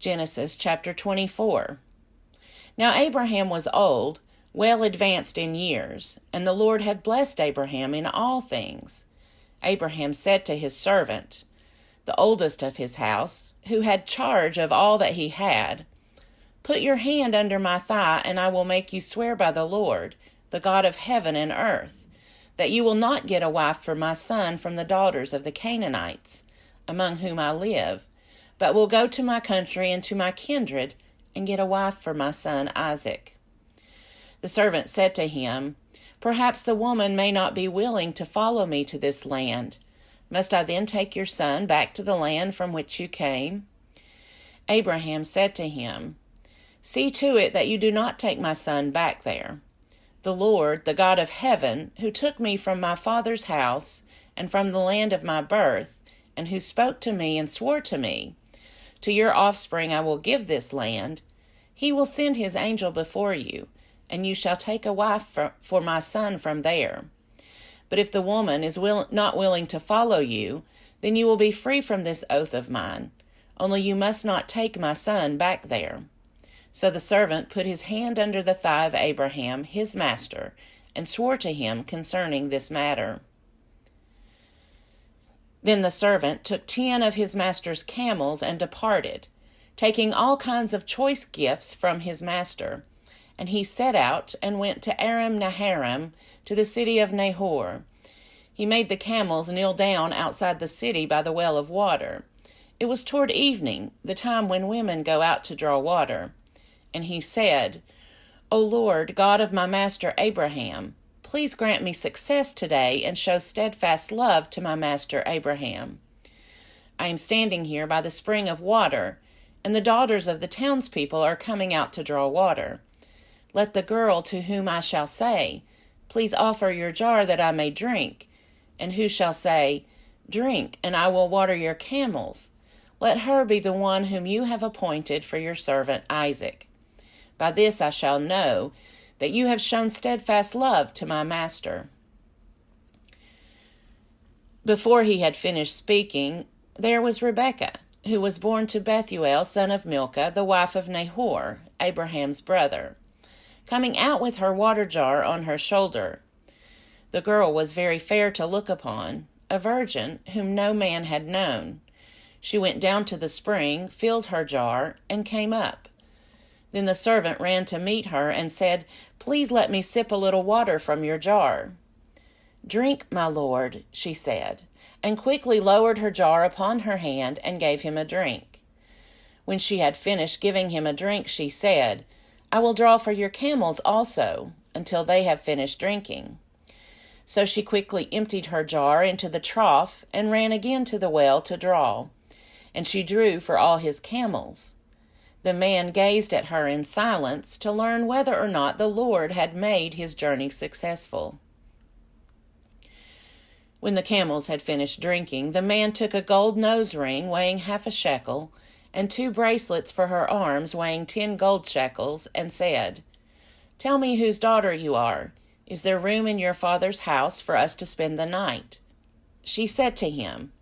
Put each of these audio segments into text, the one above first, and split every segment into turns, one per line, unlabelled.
Genesis chapter 24. Now Abraham was old, well advanced in years, and the Lord had blessed Abraham in all things. Abraham said to his servant, the oldest of his house, who had charge of all that he had, "Put your hand under my thigh, and I will make you swear by the Lord, the God of heaven and earth, that you will not get a wife for my son from the daughters of the Canaanites, among whom I live, but will go to my country and to my kindred, and get a wife for my son Isaac." The servant said to him, "Perhaps the woman may not be willing to follow me to this land. Must I then take your son back to the land from which you came?" Abraham said to him, "See to it that you do not take my son back there. The Lord, the God of heaven, who took me from my father's house and from the land of my birth, and who spoke to me and swore to me, 'To your offspring I will give this land,' he will send his angel before you, and you shall take a wife for my son from there. But if the woman is not willing to follow you, then you will be free from this oath of mine. Only you must not take my son back there." So the servant put his hand under the thigh of Abraham, his master, and swore to him concerning this matter. Then the servant took 10 of his master's camels and departed, taking all kinds of choice gifts from his master. And he set out and went to Aram Naharaim, to the city of Nahor. He made the camels kneel down outside the city by the well of water. It was toward evening, the time when women go out to draw water. And he said, "O Lord, God of my master Abraham, please grant me success today and show steadfast love to my master Abraham. I am standing here by the spring of water, and the daughters of the townspeople are coming out to draw water. Let the girl to whom I shall say, 'Please offer your jar that I may drink,' and who shall say, 'Drink, and I will water your camels,' let her be the one whom you have appointed for your servant Isaac. By this I shall know that you have shown steadfast love to my master." Before he had finished speaking, there was Rebekah, who was born to Bethuel, son of Milcah, the wife of Nahor, Abraham's brother, coming out with her water jar on her shoulder. The girl was very fair to look upon, a virgin whom no man had known. She went down to the spring, filled her jar, and came up. Then the servant ran to meet her and said, "Please let me sip a little water from your jar." "Drink, my lord," she said, and quickly lowered her jar upon her hand and gave him a drink. When she had finished giving him a drink, she said, "I will draw for your camels also, until they have finished drinking." So she quickly emptied her jar into the trough and ran again to the well to draw, and she drew for all his camels. The man gazed at her in silence to learn whether or not the Lord had made his journey successful. When the camels had finished drinking, the man took a gold nose ring weighing 1/2 shekel, and 2 bracelets for her arms weighing 10 gold shekels, and said, "Tell me whose daughter you are. Is there room in your father's house for us to spend the night?" She said to him,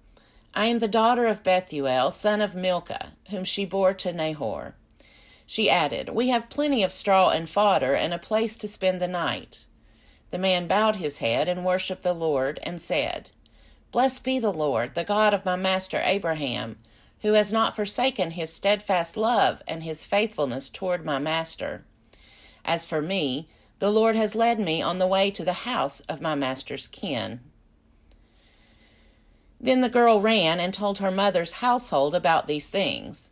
"I am the daughter of Bethuel, son of Milcah, whom she bore to Nahor." She added, "We have plenty of straw and fodder and a place to spend the night." The man bowed his head and worshipped the Lord and said, "Blessed be the Lord, the God of my master Abraham, who has not forsaken his steadfast love and his faithfulness toward my master. As for me, the Lord has led me on the way to the house of my master's kin." Then the girl ran and told her mother's household about these things.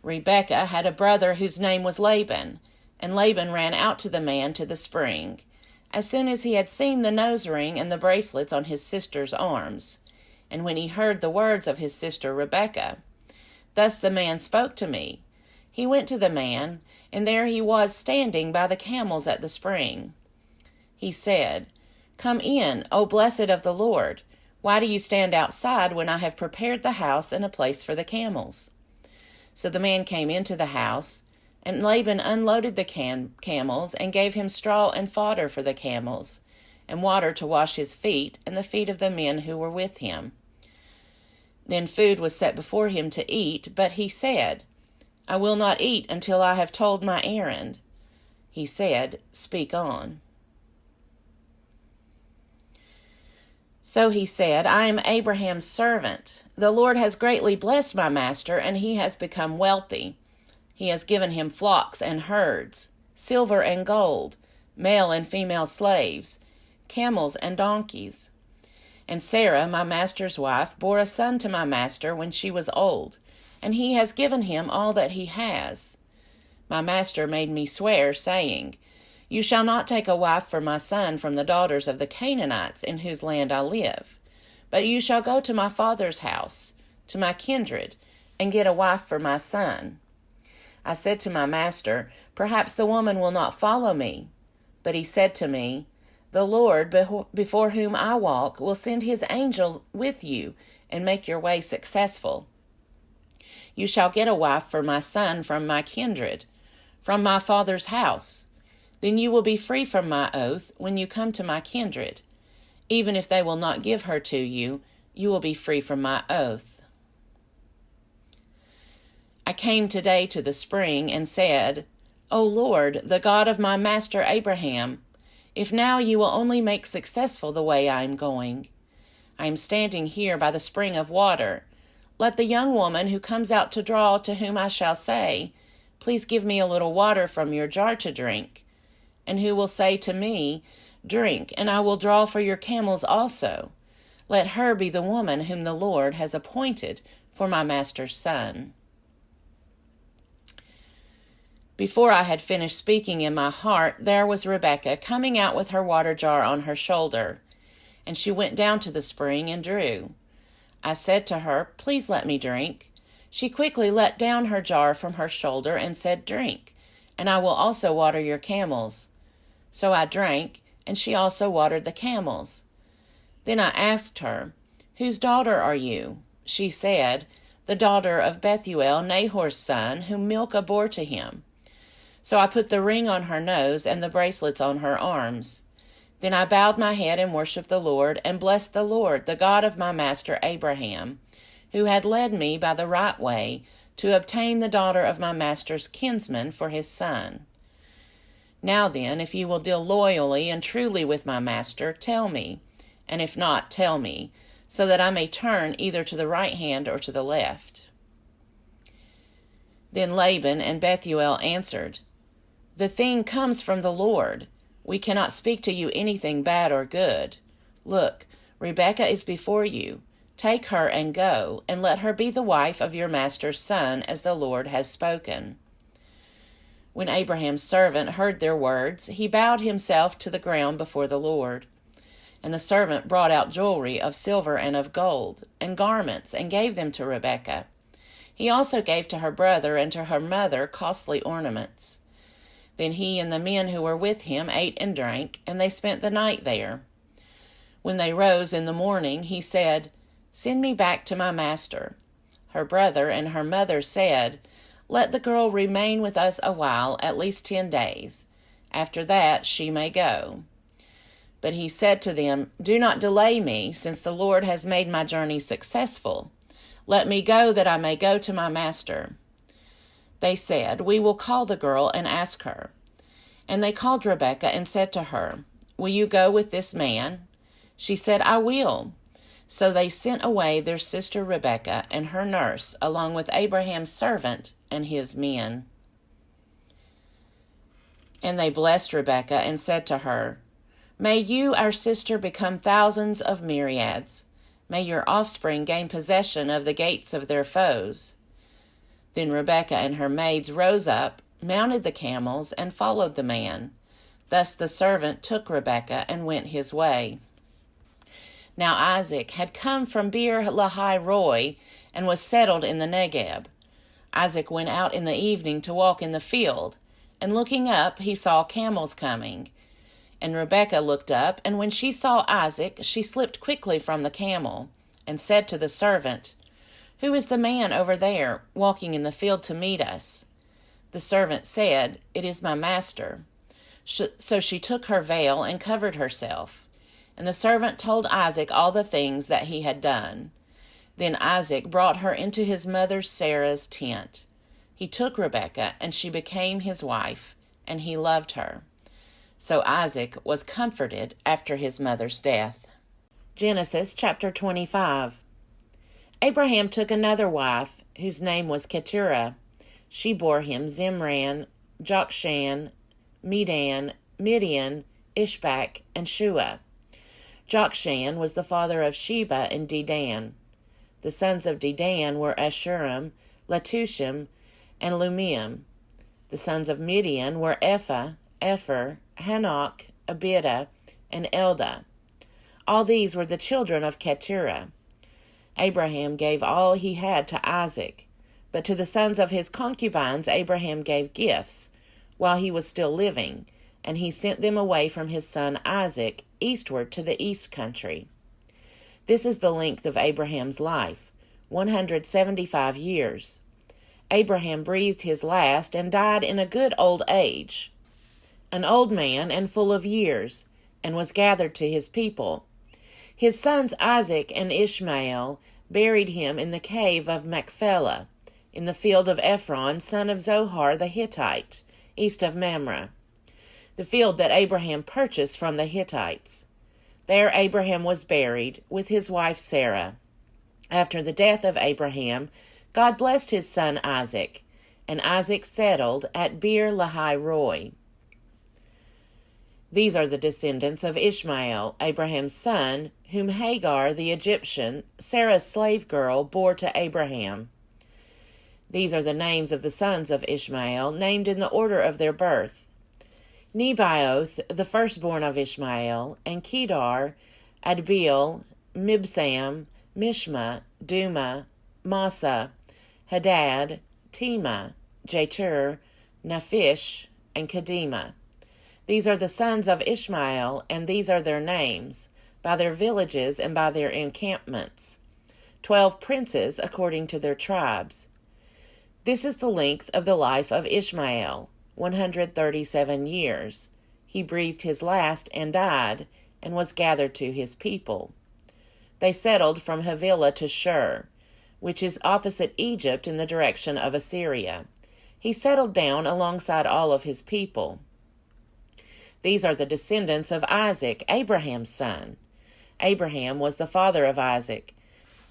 Rebekah had a brother whose name was Laban, and Laban ran out to the man to the spring, as soon as he had seen the nose ring and the bracelets on his sister's arms, and when he heard the words of his sister Rebekah. Thus the man spoke to me. He went to the man, and there he was standing by the camels at the spring. He said, "Come in, O blessed of the Lord. Why do you stand outside when I have prepared the house and a place for the camels?" So the man came into the house, and Laban unloaded the camels and gave him straw and fodder for the camels, and water to wash his feet and the feet of the men who were with him. Then food was set before him to eat, but he said, I will not eat until I have told my errand." He said, "Speak on." So he said, "I am Abraham's servant. The Lord has greatly blessed my master, and he has become wealthy. He has given him flocks and herds, silver and gold, male and female slaves, camels and donkeys. And Sarah, my master's wife, bore a son to my master when she was old, and he has given him all that he has. My master made me swear, saying, 'You shall not take a wife for my son from the daughters of the Canaanites in whose land I live, but you shall go to my father's house, to my kindred, and get a wife for my son.' I said to my master, 'Perhaps the woman will not follow me.' But he said to me, 'The Lord, before whom I walk, will send his angel with you and make your way successful. You shall get a wife for my son from my kindred, from my father's house. Then you will be free from my oath when you come to my kindred. Even if they will not give her to you, you will be free from my oath.' I came today to the spring and said, 'O Lord, the God of my master Abraham, if now you will only make successful the way I am going. I am standing here by the spring of water. Let the young woman who comes out to draw, to whom I shall say, "Please give me a little water from your jar to drink," and who will say to me, "Drink, and I will draw for your camels also." Let her be the woman whom the Lord has appointed for my master's son." Before I had finished speaking in my heart, there was Rebekah coming out with her water jar on her shoulder, and she went down to the spring and drew. I said to her, "Please let me drink." She quickly let down her jar from her shoulder and said, "Drink, and I will also water your camels." So I drank, and she also watered the camels. Then I asked her, "Whose daughter are you?" She said, "The daughter of Bethuel, Nahor's son, whom Milcah bore to him." So I put the ring on her nose and the bracelets on her arms. Then I bowed my head and worshipped the Lord, and blessed the Lord, the God of my master Abraham, who had led me by the right way to obtain the daughter of my master's kinsman for his son. Now then, if you will deal loyally and truly with my master, tell me, and if not, tell me, so that I may turn either to the right hand or to the left." Then Laban and Bethuel answered, "The thing comes from the Lord. We cannot speak to you anything bad or good. Look, Rebekah is before you. Take her and go, and let her be the wife of your master's son, as the Lord has spoken." When Abraham's servant heard their words, he bowed himself to the ground before the Lord. And the servant brought out jewelry of silver and of gold, and garments, and gave them to Rebekah. He also gave to her brother and to her mother costly ornaments. Then he and the men who were with him ate and drank, and they spent the night there. When they rose in the morning, he said, "Send me back to my master." Her brother and her mother said, "Let the girl remain with us a while, at least 10 days. After that she may go." But he said to them, "Do not delay me, since the Lord has made my journey successful. Let me go, that I may go to my master." They said, "We will call the girl and ask her." And they called Rebekah and said to her, "Will you go with this man?" She said, "I will." So they sent away their sister Rebekah and her nurse, along with Abraham's servant and his men. And they blessed Rebekah and said to her, "May you, our sister, become thousands of myriads. May your offspring gain possession of the gates of their foes." Then Rebekah and her maids rose up, mounted the camels, and followed the man. Thus the servant took Rebekah and went his way. Now Isaac had come from Beer Lahai Roi and was settled in the Negeb. Isaac went out in the evening to walk in the field, and looking up he saw camels coming. And Rebekah looked up, and when she saw Isaac, she slipped quickly from the camel, and said to the servant, "Who is the man over there, walking in the field to meet us?" The servant said, "It is my master." So she took her veil and covered herself. And the servant told Isaac all the things that he had done. Then Isaac brought her into his mother Sarah's tent. He took Rebekah, and she became his wife, and he loved her. So Isaac was comforted after his mother's death. Genesis chapter 25. Abraham took another wife, whose name was Keturah. She bore him Zimran, Jokshan, Medan, Midian, Ishbak, and Shua. Jokshan was the father of Sheba and Dedan. The sons of Dedan were Ashurim, Letushim, and Lumiam. The sons of Midian were Ephah, Epher, Hanok, Abida, and Eldah. All these were the children of Keturah. Abraham gave all he had to Isaac, but to the sons of his concubines Abraham gave gifts while he was still living, and he sent them away from his son Isaac eastward to the east country. This is the length of Abraham's life, 175 years. Abraham breathed his last and died in a good old age, an old man and full of years, and was gathered to his people. His sons Isaac and Ishmael buried him in the cave of Machpelah, in the field of Ephron, son of Zohar the Hittite, east of Mamre, the field that Abraham purchased from the Hittites. There Abraham was buried with his wife Sarah. After the death of Abraham, God blessed his son Isaac, and Isaac settled at Beer Lahai Roi. These are the descendants of Ishmael, Abraham's son, whom Hagar the Egyptian, Sarah's slave girl, bore to Abraham. These are the names of the sons of Ishmael, named in the order of their birth: Nebaioth, the firstborn of Ishmael, and Kedar, Adbeel, Mibsam, Mishma, Duma, Massa, Hadad, Tema, Jetur, Naphish, and Kedema. These are the sons of Ishmael, and these are their names, by their villages and by their encampments, 12 princes according to their tribes. This is the length of the life of Ishmael, 137 years. He breathed his last and died, and was gathered to his people. They settled from Havilah to Shur, which is opposite Egypt in the direction of Assyria. He settled down alongside all of his people. These are the descendants of Isaac, Abraham's son. Abraham was the father of Isaac,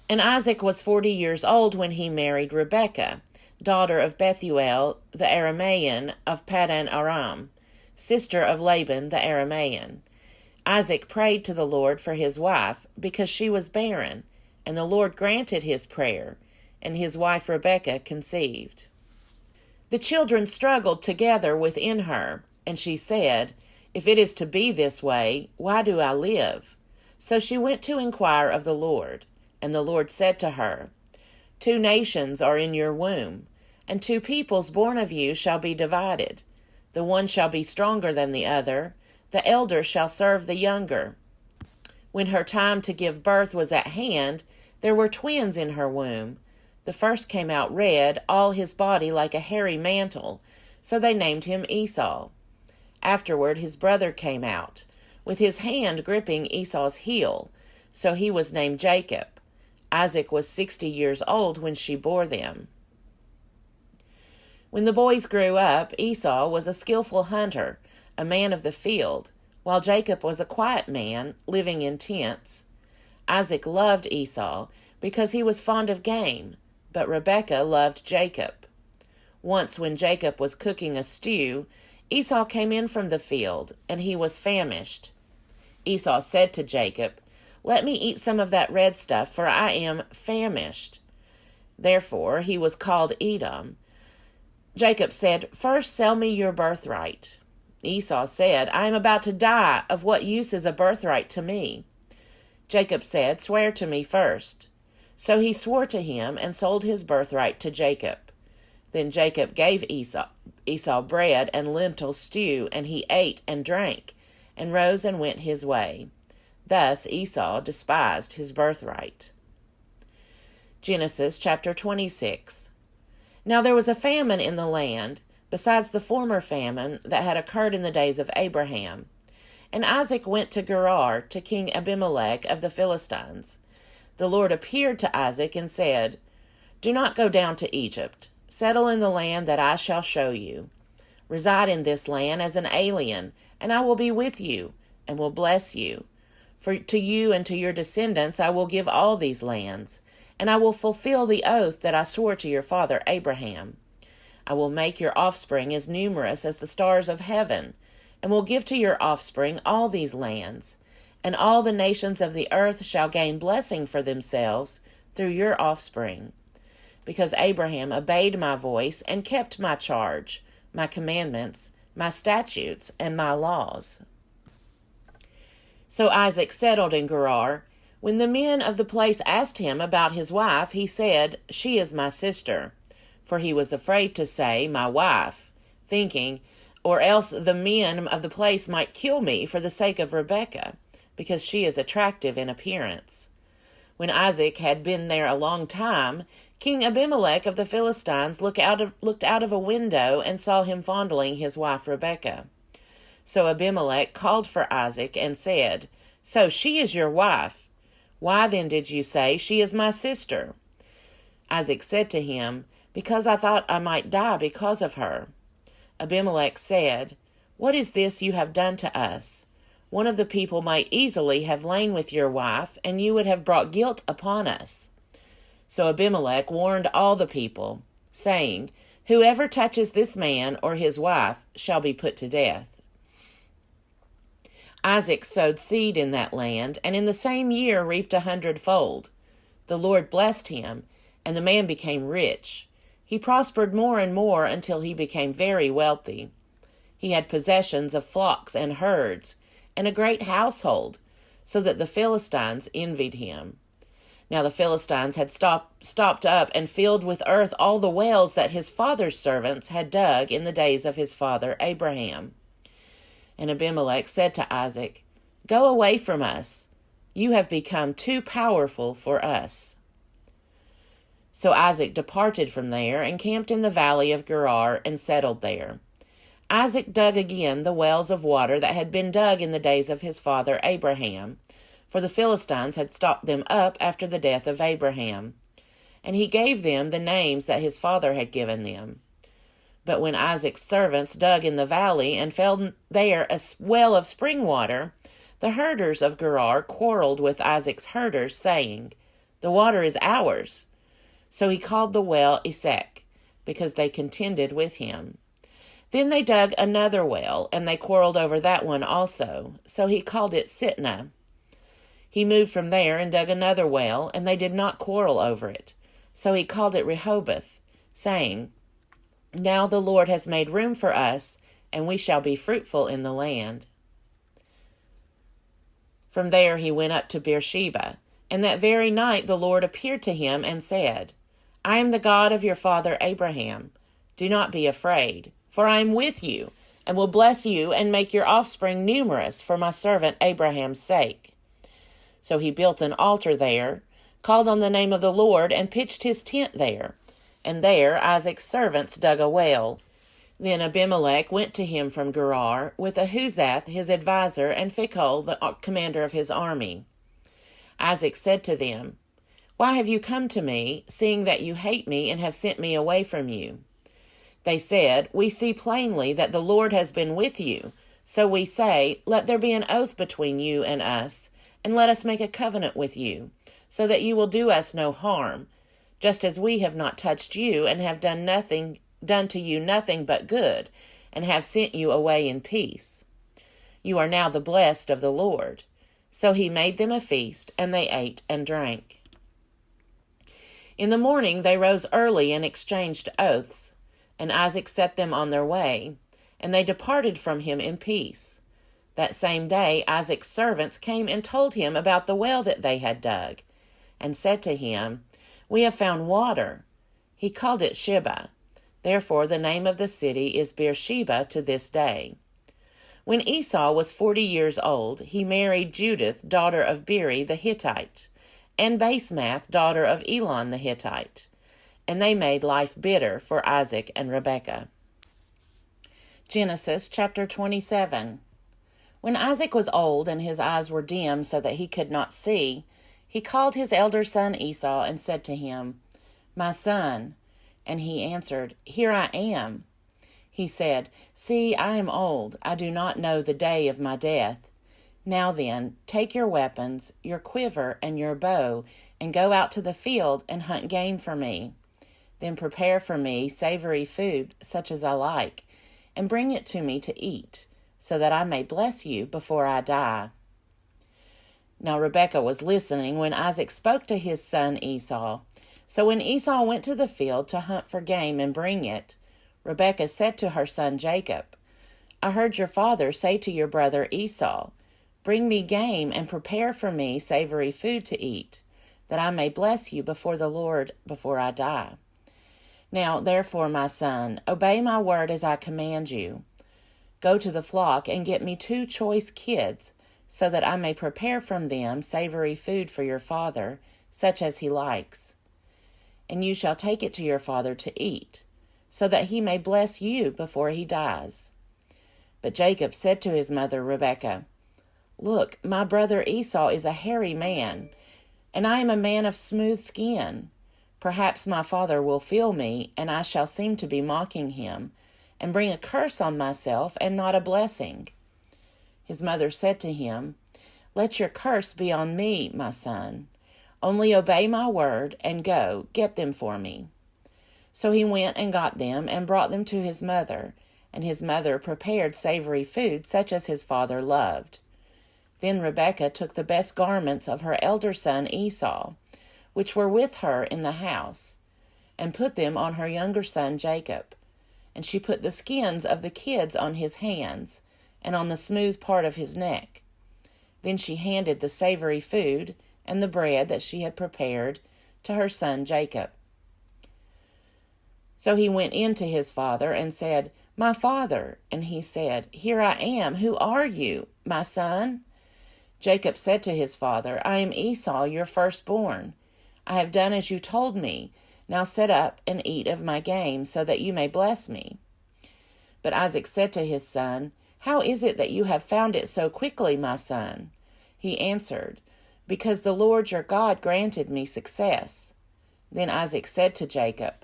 and Isaac was 40 years old when he married Rebekah, daughter of Bethuel the Aramean of Paddan Aram, sister of Laban the Aramean. Isaac prayed to the Lord for his wife because she was barren, and the Lord granted his prayer, and his wife Rebekah conceived. The children struggled together within her, and she said, "If it is to be this way, why do I live?" So she went to inquire of the Lord, and the Lord said to her, "2 nations are in your womb, and 2 peoples born of you shall be divided. The one shall be stronger than the other, the elder shall serve the younger." When her time to give birth was at hand, there were twins in her womb. The first came out red, all his body like a hairy mantle, so they named him Esau. Afterward his brother came out, with his hand gripping Esau's heel, so he was named Jacob. Isaac was 60 years old when she bore them. When the boys grew up, Esau was a skillful hunter, a man of the field, while Jacob was a quiet man, living in tents. Isaac loved Esau because he was fond of game, but Rebekah loved Jacob. Once when Jacob was cooking a stew, Esau came in from the field, and he was famished. Esau said to Jacob, "Let me eat some of that red stuff, for I am famished." Therefore he was called Edom. Jacob said, "First sell me your birthright." Esau said, "I am about to die. Of what use is a birthright to me?" Jacob said, "Swear to me first." So he swore to him and sold his birthright to Jacob. Then Jacob gave Esau bread and lentil stew, and he ate and drank, and rose and went his way. Thus Esau despised his birthright. Genesis chapter 26. Now there was a famine in the land, besides the former famine that had occurred in the days of Abraham. And Isaac went to Gerar, to King Abimelech of the Philistines. The Lord appeared to Isaac and said, "Do not go down to Egypt. settle in the land that I shall show you. Reside in this land as an alien, and I will be with you, and will bless you. For to you and to your descendants I will give all these lands, and I will fulfill the oath that I swore to your father Abraham. I will make your offspring as numerous as the stars of heaven, and will give to your offspring all these lands, and all the nations of the earth shall gain blessing for themselves through your offspring. Because Abraham obeyed my voice and kept my charge, my commandments, my statutes, and my laws. So Isaac settled in Gerar. When the men of the place asked him about his wife, he said, "She is my sister." For he was afraid to say, "my wife," thinking, or else the men of the place might kill me for the sake of Rebekah, because she is attractive in appearance. When Isaac had been there a long time, King Abimelech of the Philistines looked out of a window and saw him fondling his wife Rebekah. So Abimelech called for Isaac and said, "So she is your wife. Why then did you say, 'She is my sister'?" Isaac said to him, "Because I thought I might die because of her." Abimelech said, "What is this you have done to us? One of the people might easily have lain with your wife, and you would have brought guilt upon us." So Abimelech warned all the people, saying, "Whoever touches this man or his wife shall be put to death." Isaac sowed seed in that land, and in the same year reaped 100-fold. The Lord blessed him, and the man became rich. He prospered more and more until he became very wealthy. He had possessions of flocks and herds, and a great household, so that the Philistines envied him. Now the Philistines had stopped up and filled with earth all the wells that his father's servants had dug in the days of his father Abraham. And Abimelech said to Isaac, "Go away from us. You have become too powerful for us." So Isaac departed from there and camped in the valley of Gerar and settled there. Isaac dug again the wells of water that had been dug in the days of his father Abraham, for the Philistines had stopped them up after the death of Abraham. And he gave them the names that his father had given them. But when Isaac's servants dug in the valley and found there a well of spring water, the herders of Gerar quarreled with Isaac's herders, saying, "The water is ours." So he called the well Esek, because they contended with him. Then they dug another well, and they quarreled over that one also. So he called it Sitnah. He moved from there and dug another well, and they did not quarrel over it. So he called it Rehoboth, saying, "Now the Lord has made room for us, and we shall be fruitful in the land." From there he went up to Beersheba, and that very night the Lord appeared to him and said, "I am the God of your father Abraham. Do not be afraid, for I am with you, and will bless you and make your offspring numerous for my servant Abraham's sake." So he built an altar there, called on the name of the Lord, and pitched his tent there. And there Isaac's servants dug a well. Then Abimelech went to him from Gerar, with Ahuzath his adviser, and Phicol the commander of his army. Isaac said to them, "Why have you come to me, seeing that you hate me and have sent me away from you?" They said, "We see plainly that the Lord has been with you. So we say, let there be an oath between you and us, and let us make a covenant with you, so that you will do us no harm, just as we have not touched you and have done to you nothing but good, and have sent you away in peace. You are now the blessed of the Lord." So he made them a feast, and they ate and drank. In the morning they rose early and exchanged oaths, and Isaac set them on their way, and they departed from him in peace. That same day Isaac's servants came and told him about the well that they had dug, and said to him, "We have found water." He called it Sheba. Therefore the name of the city is Beersheba to this day. When Esau was 40 years old, he married Judith, daughter of Beeri the Hittite, and Basemath, daughter of Elon the Hittite, and they made life bitter for Isaac and Rebekah. Genesis chapter 27. When Isaac was old and his eyes were dim so that he could not see, he called his elder son Esau and said to him, "My son." And he answered, Here I am. He said, See, I am old. I do not know the day of my death. Now then, take your weapons, your quiver, and your bow, and go out to the field and hunt game for me. Then prepare for me savory food, such as I like, and bring it to me to eat, so that I may bless you before I die. Now Rebekah was listening when Isaac spoke to his son Esau. So when Esau went to the field to hunt for game and bring it, Rebekah said to her son Jacob, I heard your father say to your brother Esau, Bring me game and prepare for me savory food to eat, that I may bless you before the Lord before I die. Now, therefore, my son, obey my word as I command you. Go to the flock and get me 2 choice kids, so that I may prepare from them savory food for your father, such as he likes. And you shall take it to your father to eat, so that he may bless you before he dies. But Jacob said to his mother Rebekah, Look, my brother Esau is a hairy man, and I am a man of smooth skin. Perhaps my father will feel me, and I shall seem to be mocking him, and bring a curse on myself and not a blessing. His mother said to him, Let your curse be on me, my son. Only obey my word, and go, get them for me. So he went and got them, and brought them to his mother, and his mother prepared savory food such as his father loved. Then Rebekah took the best garments of her elder son Esau, which were with her in the house, and put them on her younger son Jacob. And she put the skins of the kids on his hands, and on the smooth part of his neck. Then she handed the savory food and the bread that she had prepared to her son Jacob. So he went in to his father and said, My father. And he said, Here I am. Who are you, my son? Jacob said to his father, I am Esau, your firstborn. I have done as you told me. Now sit up and eat of my game, so that you may bless me. But Isaac said to his son, How is it that you have found it so quickly, my son? He answered, Because the Lord your God granted me success. Then Isaac said to Jacob,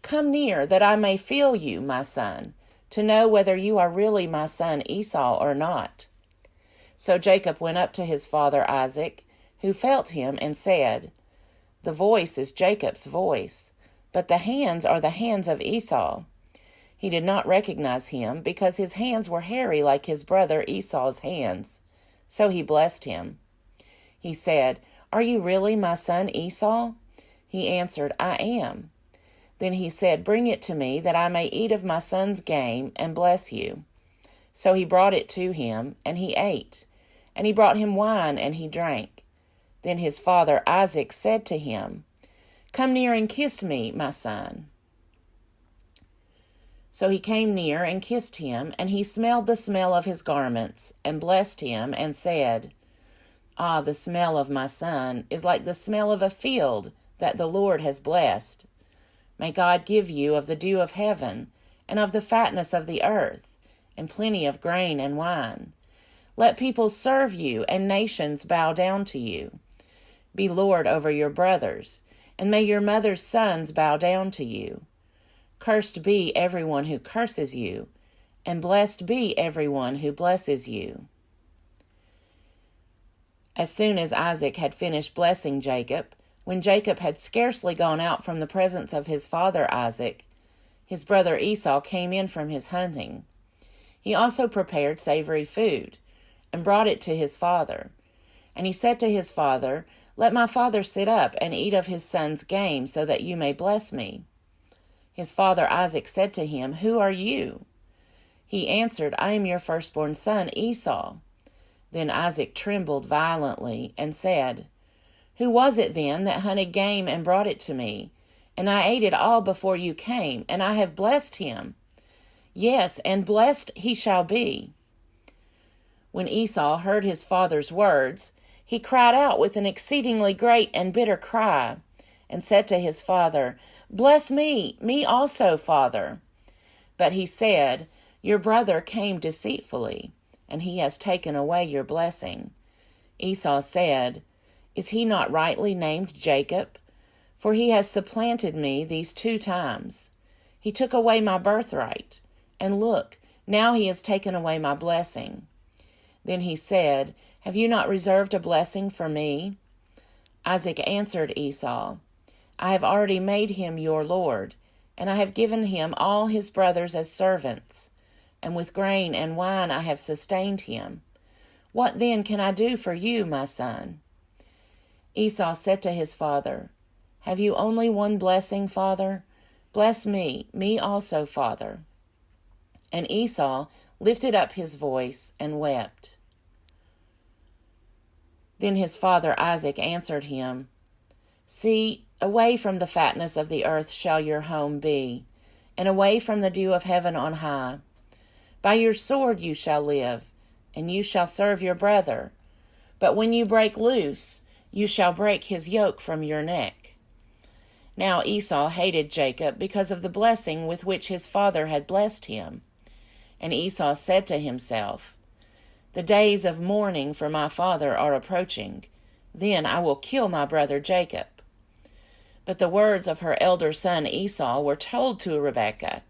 Come near, that I may feel you, my son, to know whether you are really my son Esau or not. So Jacob went up to his father Isaac, who felt him, and said, The voice is Jacob's voice, but the hands are the hands of Esau. He did not recognize him, because his hands were hairy like his brother Esau's hands. So he blessed him. He said, Are you really my son Esau? He answered, I am. Then he said, Bring it to me, that I may eat of my son's game and bless you. So he brought it to him, and he ate. And he brought him wine, and he drank. Then his father Isaac said to him, Come near and kiss me, my son. So he came near and kissed him, and he smelled the smell of his garments, and blessed him, and said, Ah, the smell of my son is like the smell of a field that the Lord has blessed. May God give you of the dew of heaven, and of the fatness of the earth, and plenty of grain and wine. Let peoples serve you, and nations bow down to you. Be Lord over your brothers, and may your mother's sons bow down to you. Cursed be everyone who curses you, and blessed be everyone who blesses you. As soon as Isaac had finished blessing Jacob, when Jacob had scarcely gone out from the presence of his father Isaac, his brother Esau came in from his hunting. He also prepared savory food, and brought it to his father. And he said to his father, Let my father sit up and eat of his son's game, so that you may bless me. His father Isaac said to him, Who are you? He answered, I am your firstborn son Esau. Then Isaac trembled violently, and said, Who was it then that hunted game and brought it to me? And I ate it all before you came, and I have blessed him. Yes, and blessed he shall be. When Esau heard his father's words, he cried out with an exceedingly great and bitter cry, and said to his father, Bless me also, father. But he said, Your brother came deceitfully, and he has taken away your blessing. Esau said, Is he not rightly named Jacob? For he has supplanted me these 2 times. He took away my birthright, and look, now he has taken away my blessing." Then he said, "Have you not reserved a blessing for me?" Isaac answered Esau, "I have already made him your lord, and I have given him all his brothers as servants, and with grain and wine I have sustained him. What then can I do for you, my son?" Esau said to his father, "Have you only one blessing, father? Bless me also, father." And Esau lifted up his voice and wept. Then his father Isaac answered him, "See, away from the fatness of the earth shall your home be, and away from the dew of heaven on high. By your sword you shall live, and you shall serve your brother. But when you break loose, you shall break his yoke from your neck." Now Esau hated Jacob because of the blessing with which his father had blessed him. And Esau said to himself, "The days of mourning for my father are approaching. Then I will kill my brother Jacob." But the words of her elder son Esau were told to Rebekah.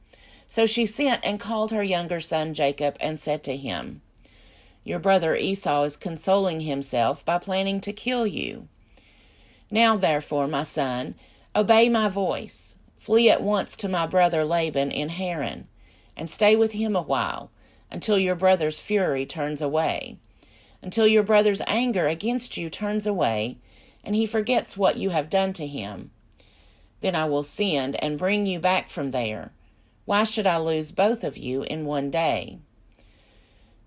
So she sent and called her younger son Jacob and said to him, "Your brother Esau is consoling himself by planning to kill you. Now therefore, my son, obey my voice. Flee at once to my brother Laban in Haran, and stay with him a while, until your brother's fury turns away, until your brother's anger against you turns away, and he forgets what you have done to him. Then I will send and bring you back from there. Why should I lose both of you in one day?"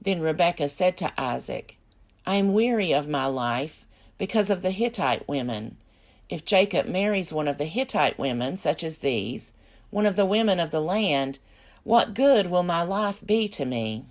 Then Rebekah said to Isaac, "I am weary of my life because of the Hittite women. If Jacob marries one of the Hittite women, such as these, one of the women of the land, what good will my life be to me?"